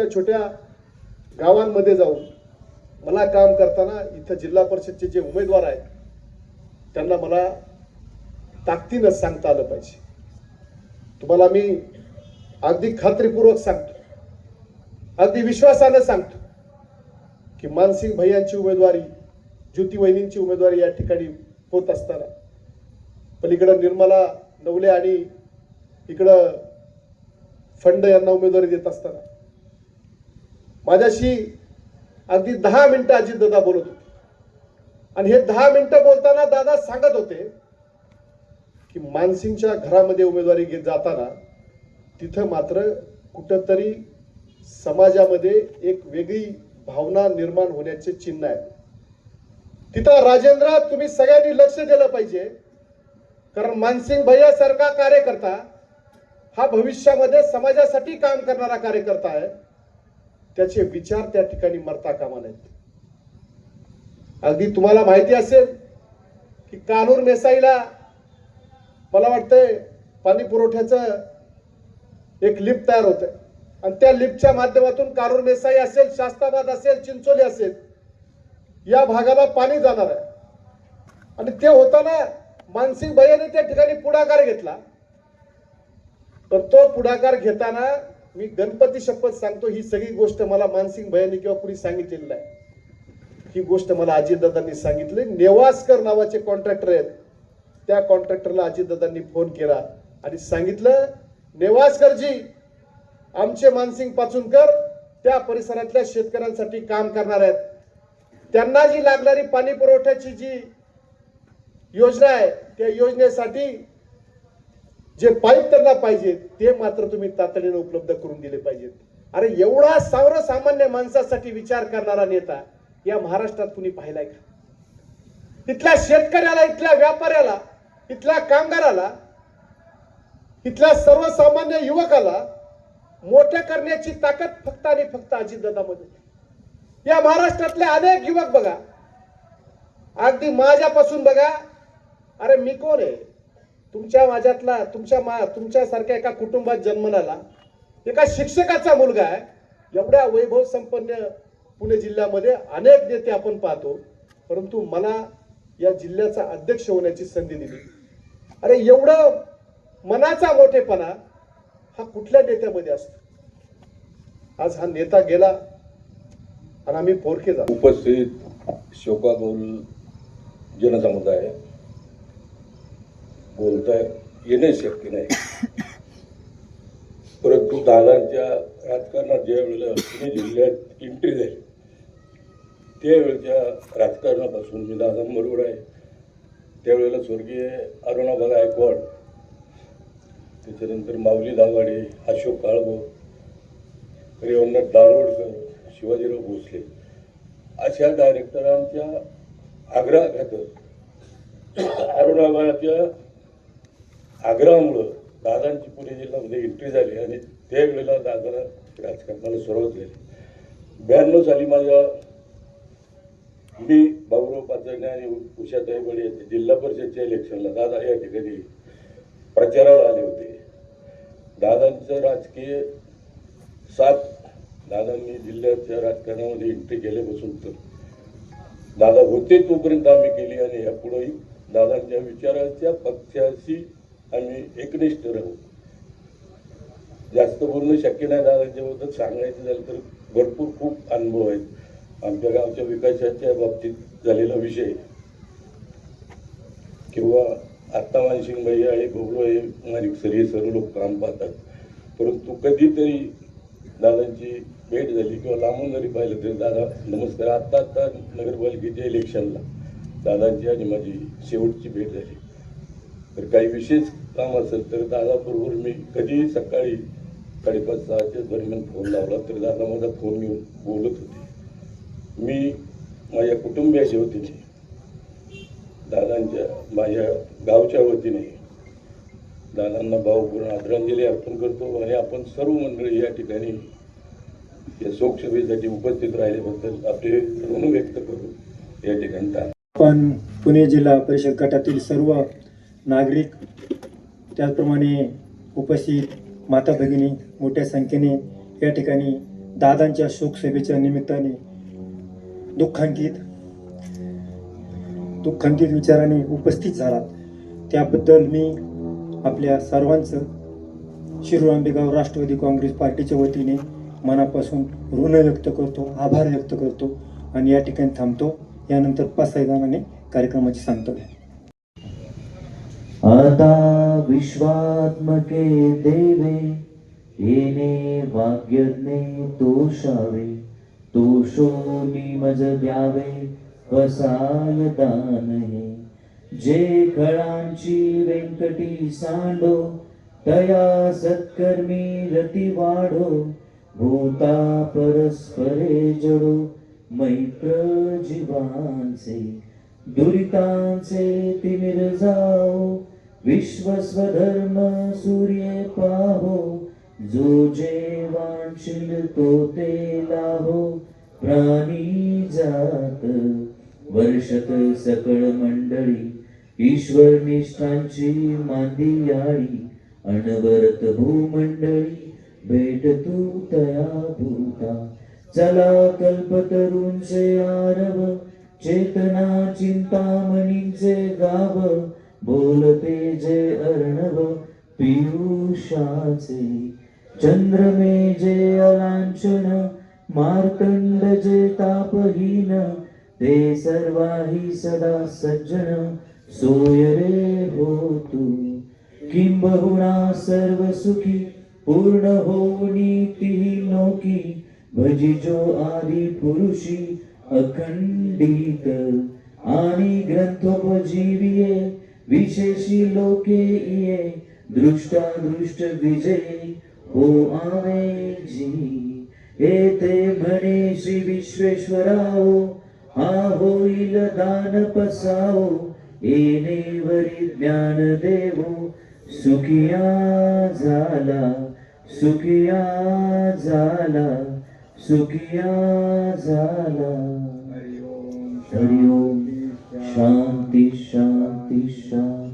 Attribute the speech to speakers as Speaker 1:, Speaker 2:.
Speaker 1: छोट्या गावांमध्ये जाऊन मला काम करताना इथं जिल्हा परिषदचे जे उमेदवार आहेत त्यांना मला ताकदीनं सांगता आलं पाहिजे। तुम्हाला मी अगदी खात्रीपूर्वक सांगतो, अगदी विश्वासाने सांगतो की मानसिंग भैयांची उमेदवारी, ज्योती वहिनींची उमेदवारी या ठिकाणी होत असताना पलीकडे निर्मला नवले आणि इकडं फंड यांना उमेदवारी देत असताना माझ्याशी अगदी 10 मिनिटं अजितदादा बोलत होते आणि हे 10 मिनिटं बोलताना दादा सांगत होते की मानसिंगच्या घरामध्ये उमेदवारी घेत जाताना तिथं मात्र कुठंतरी समाजामध्ये एक वेगळी भावना निर्माण होण्याचे चिन्ह आहे। तिथं राजेंद्र तुम्ही सगळ्यांनी लक्ष दिलं पाहिजे, कारण मानसिंग भैयासारखा कार्यकर्ता हा भविष्यामध्ये समाजासाठी काम करणारा कार्यकर्ता आहे, त्याचे विचार त्या ठिकाणी मरता कामा नयेत। अगदी तुम्हाला माहिती असेल की कानूर मेसाईला मला वाटतंय पाणी पुरवठ्याचं एक लिफ्ट तयार होत आहे आणि त्या लिफ्टच्या माध्यमातून कानूर मेसाई असेल, शास्ताबाद असेल, चिंचोली असेल या भागाला पाणी जाणार आहे आणि ते होताना मानसिंग भैयाने त्या ठिकाणी पुढाकार घेतला। पण तो पुढाकार घेताना मी गणपती शपथ सांगतो, ही सगळी गोष्ट मला मानसिंग भैयांनी किंवा कुणी सांगितलेली नाही, ही गोष्ट मला अजितदादांनी सांगितली। नेवासकर नावाचे कॉन्ट्रॅक्टर आहेत, त्या कॉन्ट्रॅक्टरला अजितदादांनी फोन केला आणि सांगितलं, नेवासकरजी आमचे मानसिंग पाचुनकर त्या परिसरातल्या शेतकऱ्यांसाठी काम करणार आहेत, त्यांना जी लागणारी पाणी पुरवठ्याची जी योजना आहे त्या योजनेसाठी जे पाईप त्यांना पाहिजे ते मात्र तुम्ही तातडीने उपलब्ध करून दिले पाहिजेत। अरे एवढा सर्वसामान्य माणसासाठी विचार करणारा नेता या महाराष्ट्रात कुणी पाहिलाय का? इथल्या शेतकऱ्याला, इथल्या व्यापाऱ्याला, इथल्या कामगाराला, इथल्या सर्वसामान्य युवकाला मोठ्या करण्याची ताकद फक्त आणि फक्त अजितदादामध्ये। या महाराष्ट्रातले अनेक युवक बघा, अगदी माझ्यापासून बघा, अरे मी कोण आहे? तुमच्या माझ्यातला तुमच्यासारख्या एका कुटुंबात जन्मलेला एका शिक्षकाचा मुलगा आहे। एवढ्या वैभव संपन्न पुणे जिल्ह्यामध्ये अनेक नेते आपण पाहतो, परंतु मला या जिल्ह्याचा अध्यक्ष होण्याची संधी दिली। अरे एवढं मनाचा मोठेपणा हा कुठल्या नेत्यामध्ये असतो? आज हा नेता गेला आणि आम्ही पोरके झालो।
Speaker 2: उपस्थित शोकाकुल जनसमुदाय, बोलता येणे शक्य नाही, परंतु दादांच्या राजकारणात ज्या वेळेला पुणे जिल्ह्यात एंट्री झाली त्यावेळेच्या राजकारणापासून मी दादांबरोबर आहे। त्यावेळेला स्वर्गीय अरुणाबा गायकवाड, त्याच्यानंतर माऊली दाभाडे, अशोक काळभो, रेवणनाथ दारोडकर, शिवाजीराव भोसले अशा डायरेक्टरांच्या आग्रहाखातर, अरुणाबाच्या आग्रहामुळं दादांची पुणे जिल्ह्यामध्ये एंट्री झाली आणि त्यावेळेला दादाला राजकारणाला सुरुवात झाली। 92 साली मी भाऊराव पाचरणे आणि उषाताई बळे जिल्हा परिषदच्या इलेक्शनला दादा या ठिकाणी प्रचाराला आले होते। दादांचं राजकीय साथ दादांनी जिल्ह्याच्या राजकारणामध्ये एंट्री केल्यापासून तर दादा होते तोपर्यंत आम्ही केली आणि यापुढेही दादांच्या विचाराच्या पक्षाशी आम्ही एकनिष्ठ राहू। जास्त बोलणं शक्य नाही दादांच्याबद्दल, सांगायचं झालं तर भरपूर खूप अनुभव आहेत। आमच्या गावच्या विकासाच्या बाबतीत झालेला विषय किंवा आत्ता मानसिंग भैया आहे, बबलू आहे, माणिक सर, हे सर्व लोक काम पाहतात, परंतु कधीतरी दादांची भेट झाली किंवा लांबून जरी पाहिलं तरी दादा नमस्कार। आत्ता नगरपालिकेच्या इलेक्शनला दादांची आणि माझी शेवटची भेट झाली, तर काही विशेष काम असेल तर दादाबरोबर मी कधीही सकाळी 5:30-6च्या दरम्यान फोन लावला तर दादा माझा फोन घेऊन बोलत होते। मी माझ्या कुटुंबियाच्या वतीने, दादांच्या माझ्या गावच्या वतीने दादांना भावपूर्ण आदरांजली अर्पण करतो आणि आपण सर्व मंडळी या ठिकाणी या शोकसभेसाठी उपस्थित राहिल्याबद्दल आपले ऋण व्यक्त करू या ठिकाणी।
Speaker 3: आपण पुणे जिल्हा परिषद गटातील सर्व नागरिक, त्याचप्रमाणे उपस्थित माता भगिनी मोठ्या संख्येने या ठिकाणी दादांच्या शोकसभेच्या निमित्ताने दुःखांकित विचाराने उपस्थित झाला, त्याबद्दल मी आपल्या सर्वांचं शिरूर आंबेगाव राष्ट्रवादी काँग्रेस पार्टीच्या वतीने मनापासून ऋण व्यक्त करतो, आभार व्यक्त करतो आणि या ठिकाणी थांबतो. यानंतर 5 जणांनी कार्यक्रमाची सांगतो.
Speaker 4: आता विश्वात्मके देवे येणे वाग्यज्ञे तोषावे, तोषोनी मज द्यावे वसाय दान हे. जे कळांची व्यंकटी सांडो, तया सत्कर्मी रती वाढो. भूता परस्परे जडो, मैत्र जीवांचे. दुरितांचे तिमिर जाओ, विश्वस्वधर्म सूर्य पाहो. जो जे वांछिल तो ते लाहो, प्राणी जात वर्षत सकळ मंडळी. ईश्वर निष्ठांची मांदियाळी, अनवरत भूमंडळी. भेट तू तया भूता, चला कल्पतरूंचे आरव. चेतना चिंतामणींचे गाव, बोलते जे अर्णव पियुषाचे. चंद्रमे जे अलांछन, मार्तंड जे तापहीन. ते सर्वाही सदा सज्जन, सोय रे हो तू. किंबहुना सर्व सुखी, पूर्ण होऊनी तिही नोकी. भजिजो आदि पुरुषी, अखंडित आणि ग्रंथोपजीविये. विशेषी लोके इये, दृष्टादृष्ट विजयी हो आवे जी. येते म्हणे श्री विश्वेश्वराओ, हा होईल दान पसाओ. येणे वरी ज्ञान देवो, सुखिया झाला, सुखिया झाला, सुखिया झाला. हरि ओम. शांती शांती शांती.